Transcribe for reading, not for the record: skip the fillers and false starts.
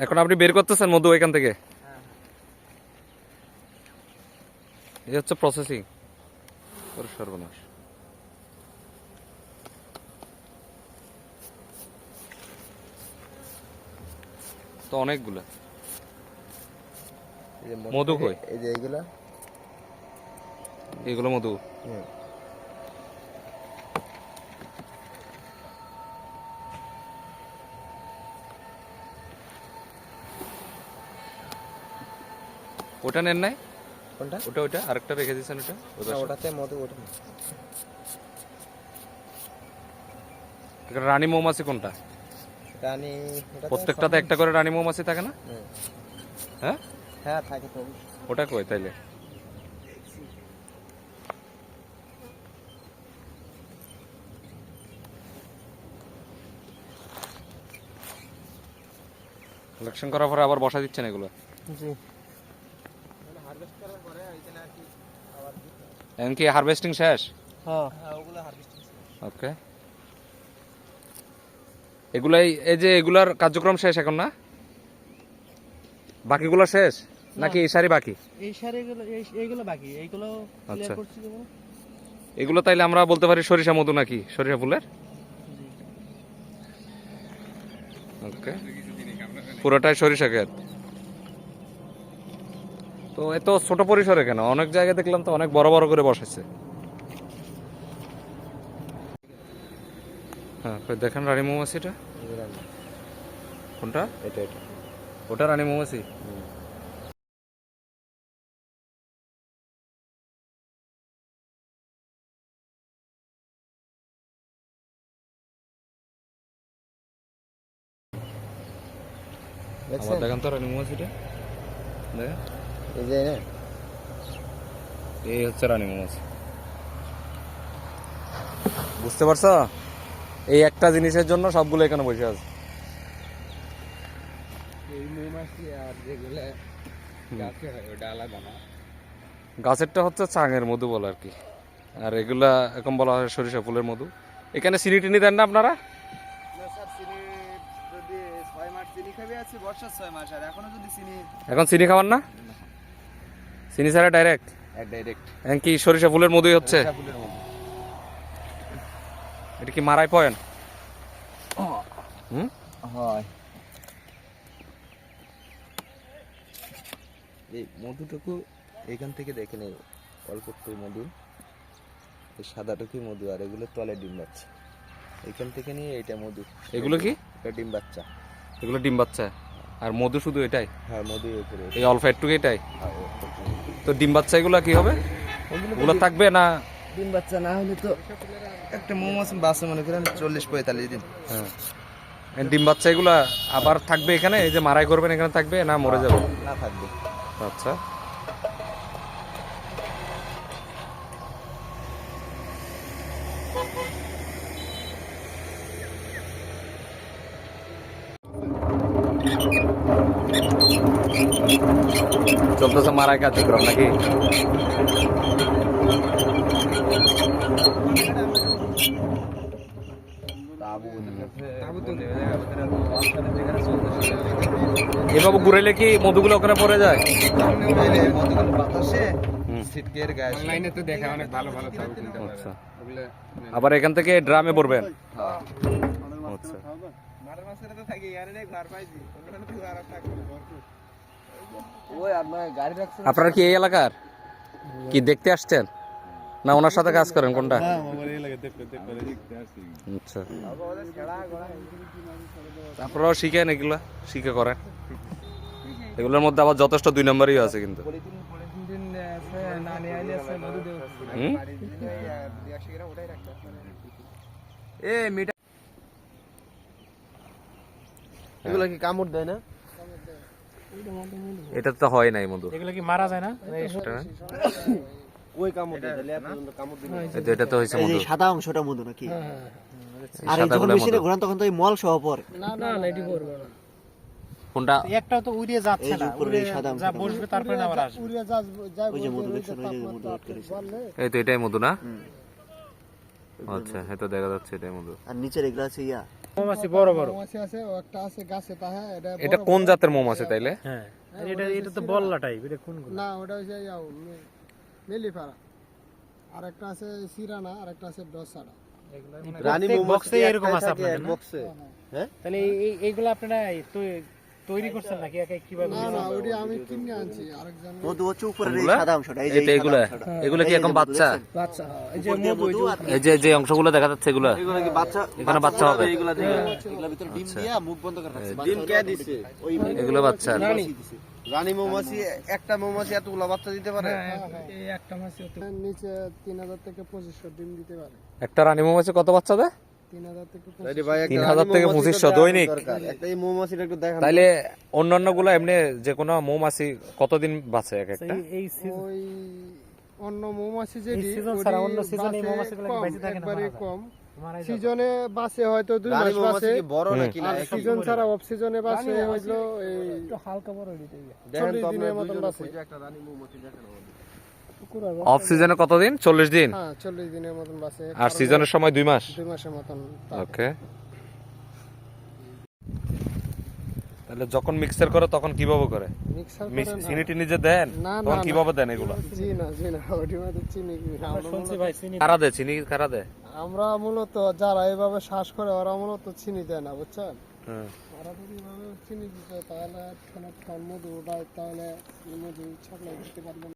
এখন আপনি বের করতেছেন মধু এখান থেকে? এই হচ্ছে প্রসেসিং। সর্বনাশ। তো অনেকগুলো মধু কই? এই যে এগুলো মধু। ওটা নেন নাই? কোনটা? ওটা আরেকটা রেখে দিয়েছেন ওটা? ওটাতে মধু ওঠে না। রানী মৌমাছি কোনটা? রানী প্রত্যেকটাতে একটা করে রানী মৌমাছি থাকে না? হ্যাঁ হ্যাঁ থাকে তো। ওটা কই তাইলে? কালেকশন করার পরে আবার বসা দিচ্ছেন এগুলো? জি। এখন কি হারভেস্টিং শেষ? হ্যাঁ ওগুলো হারভেস্টিং। ওকে। এগুলাই এই যে এগুলার কার্যক্রম শেষ এখন না? বাকিগুলো শেষ নাকি এই সারি বাকি? এই সারিগুলো এইগুলো বাকি, এইগুলো ক্লিয়ার করছি কেবল। এগুলো তাইলে আমরা বলতে পারি সরিষা মধু নাকি সরিষা ফুলের? ওকে। পুরোটাই সরিষা ক্ষেত। তো এত ছোট পরিসরে কেন? অনেক জায়গায় দেখলাম তো অনেক বড় বড় করে বসাইছে। হ্যাঁ দেখেন রানী মৌমাছিটা কোনটা? এটা ওটা রানী মৌমাছি। দেখছেন? দেখেন তো রানী মৌমাছিটা দেখেন। এই যে না, এই হচ্ছে রানী মৌমাছি। বুঝতে পারছো? এই একটা জিনিসের জন্য সবগুলো এখানে বসে আছে। এই মৌমাছি আর যেগুলো গাছে হয় ওটা আলাদা না। গাছেরটা হচ্ছে চাঙের মধু বলে আর কি, আর এগুলা এখন বলা হয় সরিষা ফুলের মধু। এখানে চিনি টিনি দেন না আপনারা? না স্যার, চিনি যদি 6 মাস চিনি খাবে আছে বর্ষার 6 মাস, আর এখনো যদি চিনি এখন চিনি খাবার না? চিনি ছাড়া ডাইরেক্ট? ডাইরেক্ট এখন কি সরিষা ফুলের মধুই হচ্ছে? ফুলের মধু। এটা কি মারাই পয়েন্ট? হয়। এই মধুটুকু এখান থেকে দেখে নেই, অল্প একটু মধু, এই সাদাটুকুই মধু, আর এগুলো তলে ডিম বাচ্চা। এখান থেকে নিয়ে এটা মধু। এগুলো কি? এটা ডিম বাচ্চা। এগুলো ডিম বাচ্চা আর মধু শুধু এটাই? হ্যাঁ মধু উপরে এই অল্প একটুকু এটাই? হ্যাঁ, তো ডিম বাচ্চা এগুলো কি হবে? ওগুলো থাকবে না? ডিম বাচ্চা না হলে তো একটা মৌমাছি বাচ্চা মনে করেন 40-45 দিন। হ্যাঁ, ডিম বাচ্চা এগুলা আবার থাকবে এখানে? এই যে মারাই করবেন এখানে থাকবে না মরে যাবে? না থাকবে। আচ্ছা। চলতেছে মারাই কার্যক্রম নাকি? এভাবে ঘুরাইলে কি মধুগুলো ওখানে পড়ে যায়? আচ্ছা, আবার এখান থেকে ড্রামে ভরবেন? আচ্ছা। আপনারা কি এই এলাকার কি দেখতে আসছেন না ওনার সাথে কাজ করেন কোনটা? আচ্ছা, আপনারাও শিখেন এগুলা, শিখে করেন। এগুলোর মধ্যে আবার যথেষ্ট 2 নম্বরই আছে কিন্তু। এগুলো কি কামড় দেয় না? এটা তো হয় নাই মধু। এগুলো কি মারা যায় না? ওই কামড় দেয়, তাহলে এত কামড় দিলে এটা তো হইছে মধু। সাদা অংশটা মধু নাকি? আর সাদা যখন গুলা মেশিনে মধু। ঘোরান তখন তো এই মল সহ পরে। না না, এটি করবো না। কোনটা একটা তো উড়িয়ে যাচ্ছে এই যে না, উপরে উড়ে এই সাদা যা অংশটা বসবে তারপরে আবার আসবে। ওই যে মধু দেখছেন, ওই যে মধু আটকে রয়েছে। এই তো এটাই মধু না? আচ্ছা, এই তো দেখা যাচ্ছে এটাই মধু। আর নিচের এগুলো আছে ইয়া মৌমাছি বড় বড়। এটা কোন জাতের মৌমাছি তাইলে? হ্যাঁ, এটা তো বল্লা টাইপ। এটা কোনগুলো? না ওটা হচ্ছে মেলিফারা, আর একটা আছে সিরানা, আর একটা আছে ডসারা। রানী প্রত্যেক মৌমাছি বক্সে এরকম আছে থাকে আপনাদের এক না? বক্সে। তাহলে এইগুলো আপনারা তৈরি করছেন নাকি একাই কিভাবে? না না ওটি আমি কিনে আনছি আরেকজন। মধু হচ্ছে উপরের এই কোনগুলা? সাদা অংশটা, এই যে এটা এই এগুলা? সাদা অংশটা। এগুলা কি এই যে এখন মধু বাচ্চা? দেখছেন? বাচ্চা এই যে উপর দিয়ে মধু আর এই যে অংশগুলো দেখা যাচ্ছে এগুলা? এগুলো কি বাচ্চা? এখানে বাচ্চা হবে? এগুলা দিয়ে এগুলোর ভিতরে ডিম দিয়া মুখ বন্ধ করে রাখছে। ডিম কে দিছে? ওই এগুলো বাচ্চা? রানী মৌমাছি একটা মৌমাছি এতগুলা বাচ্চা দিতে পারে? এই একটা মাছি নিচে 3000 থেকে 2500 ডিম দিতে পারে। একটা রানী মৌমাছি কত বাচ্চা দেয়? 3000 থেকে তাইলে ভাই একটা 3000 রানী থেকে মৌমাছি 2500 তো দৈনিক? দরকার। একটা এই মৌমাছিটা একটু দেখান। তাইলে অন্যান্য গুলা এমনি যে কোনো মৌমাছি কতদিন বাঁচে এক একটা? এই ওই অন্য মৌমাছি যেটি সিজন ওটি ছাড়া অন্য সিজনে এই বাঁচে মৌমাছিগুলো কি কম, বেঁচে থাকে না একবারে মারা যায়? কম। মারা যায়। সিজনে বাসে হয়তো 2 রানী মাস মৌমাছি বাসে, কি বড় নাকি না? আর একই? সিজন ছাড়া অফ সিজনে বাসে হইলো এই হালকা বড় দিতে। দেখেন তো 40 দিনের আপনারা মতন দুইজন বাঁচে। ওই যে একটা রানী মৌমাছি দেখেন আমাদের। অফ সিজনে কতদিন? 40 দিন? হ্যাঁ 40 দিনের মতন বাসে। আর সিজনের সময় 2 মাস? 2 মাসের মতন থাকে। ওকে। তাহলে যখন মিক্সার করে তখন কিভাবে করে? মিক্সার করেন না। চিনি টিনি যে দেন না, তখন না, কিভাবে দেন এগুলো? জি না ওটি মধ্যে চিনি কি? আমরা শুনছি মূলত- ভাই চিনি কারা দেয় চিনি? কারা দেয়? আমরা মূলত যারা এইভাবে শ্বাস করে ওরা মূলত চিনি দেয় না, বুঝছেন? হ্যাঁ। ওরা যদি এইভাবে চিনি দিত তাহলে ঠান্ডা মধু উঠায়, তাহলে মধু ছাপলাই দিতে পারবেন।